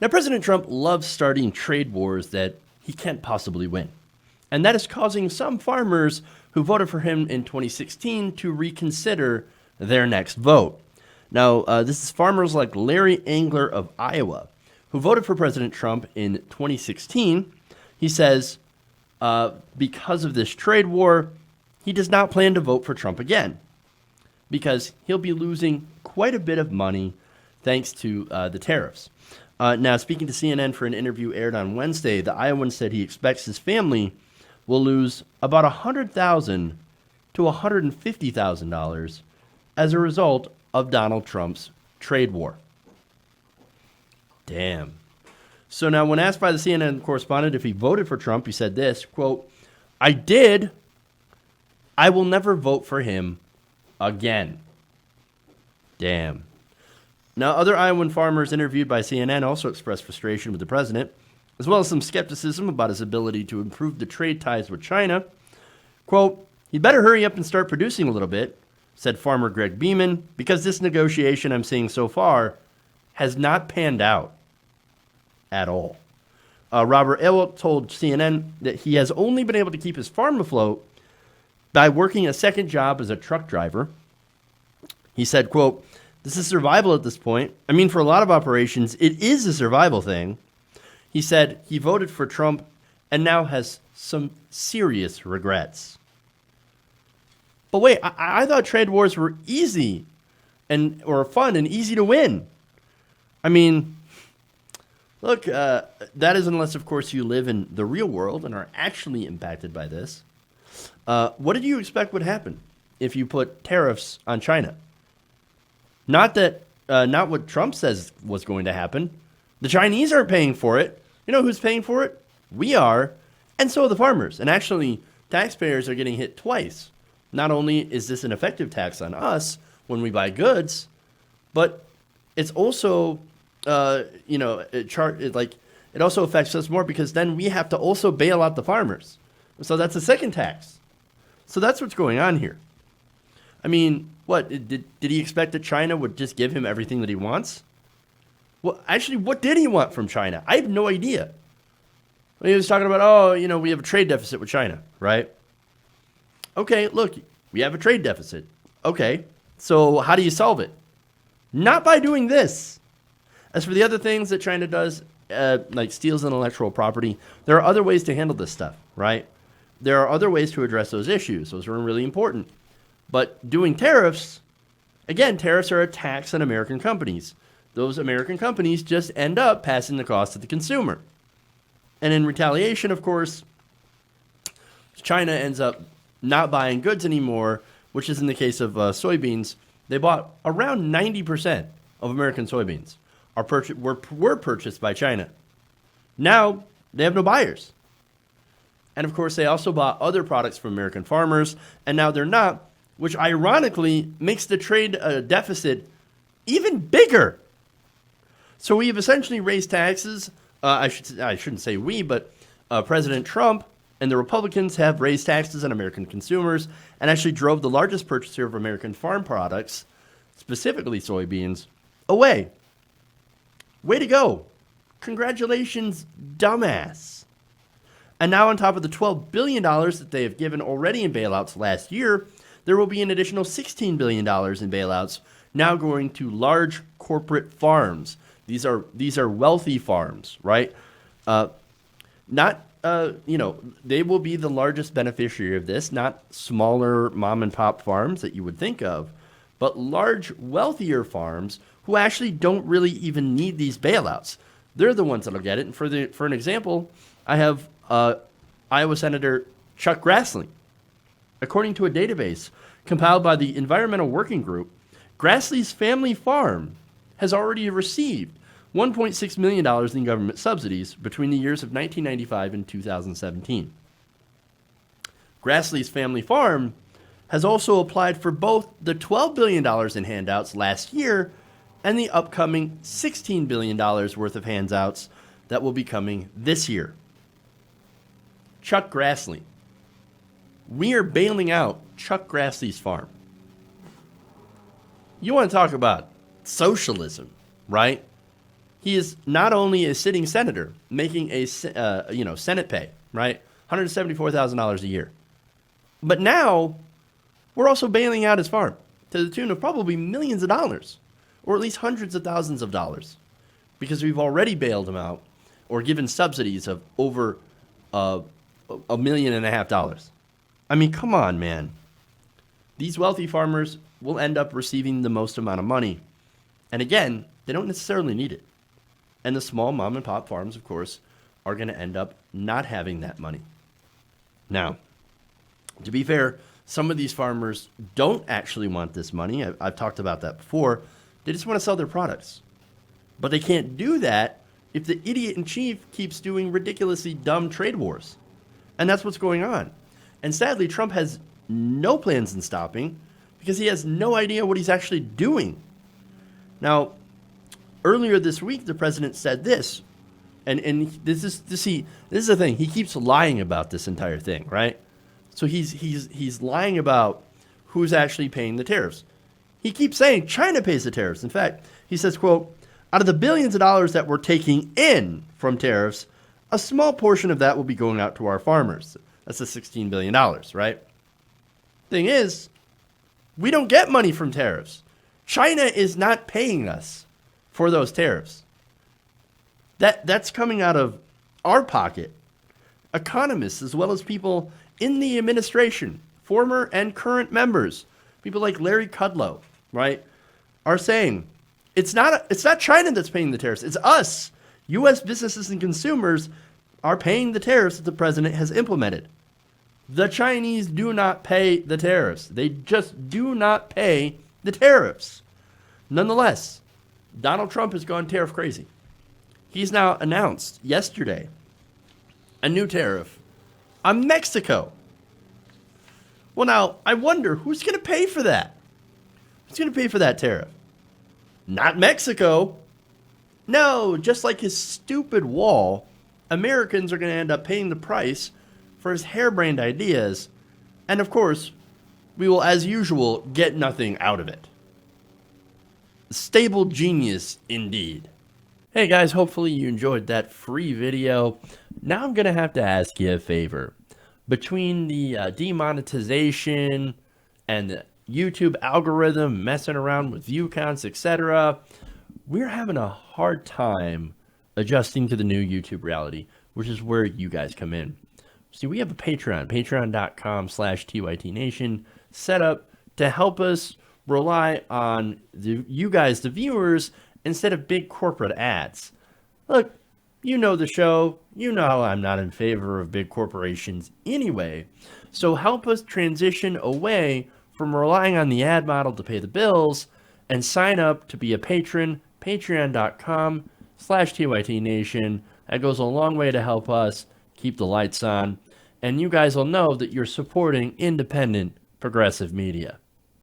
Now, President Trump loves starting trade wars that he can't possibly win. And that is causing some farmers who voted for him in 2016 to reconsider their next vote. Now, this is farmers like Larry Engler of Iowa, who voted for President Trump in 2016. He says, because of this trade war, he does not plan to vote for Trump again because he'll be losing quite a bit of money thanks to the tariffs. Now, speaking to CNN for an interview aired on Wednesday, the Iowan said he expects his family will lose about $100,000 to $150,000 as a result of Donald Trump's trade war. Damn. So now when asked by the CNN correspondent if he voted for Trump, he said this, quote, "I did. I will never vote for him again." Damn. Now, other Iowan farmers interviewed by CNN also expressed frustration with the president, as well as some skepticism about his ability to improve the trade ties with China. Quote, "He'd better hurry up and start producing a little bit," said farmer Greg Beeman, "because this negotiation I'm seeing so far has not panned out at all." Robert Ewell told CNN that he has only been able to keep his farm afloat by working a second job as a truck driver. He said, quote, "This is survival at this point. I mean, for a lot of operations, it is a survival thing." He said he voted for Trump and now has some serious regrets. But wait, I thought trade wars were easy or fun and easy to win. I mean, look, that is unless, of course, you live in the real world and are actually impacted by this. What did you expect would happen if you put tariffs on China? Not what Trump says was going to happen. The Chinese aren't paying for it. You know who's paying for it? We are, and so are the farmers. And actually, taxpayers are getting hit twice. Not only is this an effective tax on us when we buy goods, but it's also, it also affects us more because then we have to also bail out the farmers. So that's a second tax. So that's what's going on here. I mean, what, did he expect that China would just give him everything that he wants? Well, actually, what did he want from China? I have no idea. He was talking about, we have a trade deficit with China, right? Okay, look, we have a trade deficit. Okay, so how do you solve it? Not by doing this. As for the other things that China does, like steals intellectual property, there are other ways to handle this stuff, right? There are other ways to address those issues. Those are really important. But doing tariffs, again, tariffs are a tax on American companies. Those American companies just end up passing the cost to the consumer. And in retaliation, of course, China ends up not buying goods anymore, which is in the case of soybeans. They bought around 90% of American soybeans were purchased by China. Now, they have no buyers. And of course, they also bought other products from American farmers, and now they're not, which ironically makes the trade deficit even bigger. So we've essentially raised taxes. I shouldn't say we, but President Trump and the Republicans have raised taxes on American consumers and actually drove the largest purchaser of American farm products, specifically soybeans, away. Way to go. Congratulations, dumbass. And now on top of the $12 billion that they have given already in bailouts last year, there will be an additional $16 billion in bailouts now going to large corporate farms. These are wealthy farms, right? They will be the largest beneficiary of this, not smaller mom and pop farms that you would think of, but large, wealthier farms who actually don't really even need these bailouts. They're the ones that'll get it. And for an example, I have Iowa Senator Chuck Grassley. According to a database compiled by the Environmental Working Group, Grassley's family farm has already received $1.6 million in government subsidies between the years of 1995 and 2017. Grassley's family farm has also applied for both the $12 billion in handouts last year and the upcoming $16 billion worth of handouts that will be coming this year. Chuck Grassley. We are bailing out Chuck Grassley's farm. You want to talk about socialism, right? He is not only a sitting senator making a Senate pay, right, $174,000 a year, but now we're also bailing out his farm to the tune of probably millions of dollars, or at least hundreds of thousands of dollars, because we've already bailed him out or given subsidies of over $1.5 million. I mean, come on, man. These wealthy farmers will end up receiving the most amount of money. And again, they don't necessarily need it. And the small mom and pop farms, of course, are going to end up not having that money. Now, to be fair, some of these farmers don't actually want this money. I've talked about that before. They just want to sell their products. But they can't do that if the idiot in chief keeps doing ridiculously dumb trade wars. And that's what's going on. And sadly, Trump has no plans in stopping because he has no idea what he's actually doing. Now, earlier this week, the president said this, and this is the thing. He keeps lying about this entire thing, right? So he's lying about who's actually paying the tariffs. He keeps saying China pays the tariffs. In fact, he says, quote, out of the billions of dollars that we're taking in from tariffs, a small portion of that will be going out to our farmers. That's the $16 billion, right? Thing is, we don't get money from tariffs. China is not paying us for those tariffs. That's coming out of our pocket. Economists, as well as people in the administration, former and current members, people like Larry Kudlow, right, are saying it's not China that's paying the tariffs. It's us. U.S. businesses and consumers are paying the tariffs that the president has implemented. The Chinese do not pay the tariffs. They just do not pay the tariffs. Nonetheless, Donald Trump has gone tariff crazy. He's now announced yesterday a new tariff on Mexico. Well, now, I wonder who's going to pay for that? Who's going to pay for that tariff? Not Mexico. No, just like his stupid wall, Americans are going to end up paying the price for his harebrained ideas. And of course, we will, as usual, get nothing out of it. Stable genius indeed. Hey guys, hopefully you enjoyed that free video. Now I'm going to have to ask you a favor. Between the demonetization and the YouTube algorithm messing around with view counts, etc., we're having a hard time adjusting to the new YouTube reality, which is where you guys come in. See, we have a Patreon, patreon.com/TYTNation, set up to help us rely on you guys, the viewers, instead of big corporate ads. Look, you know the show. You know I'm not in favor of big corporations anyway. So help us transition away from relying on the ad model to pay the bills and sign up to be a patron, patreon.com/TYTNation. That goes a long way to help us keep the lights on. And you guys will know that you're supporting independent progressive media.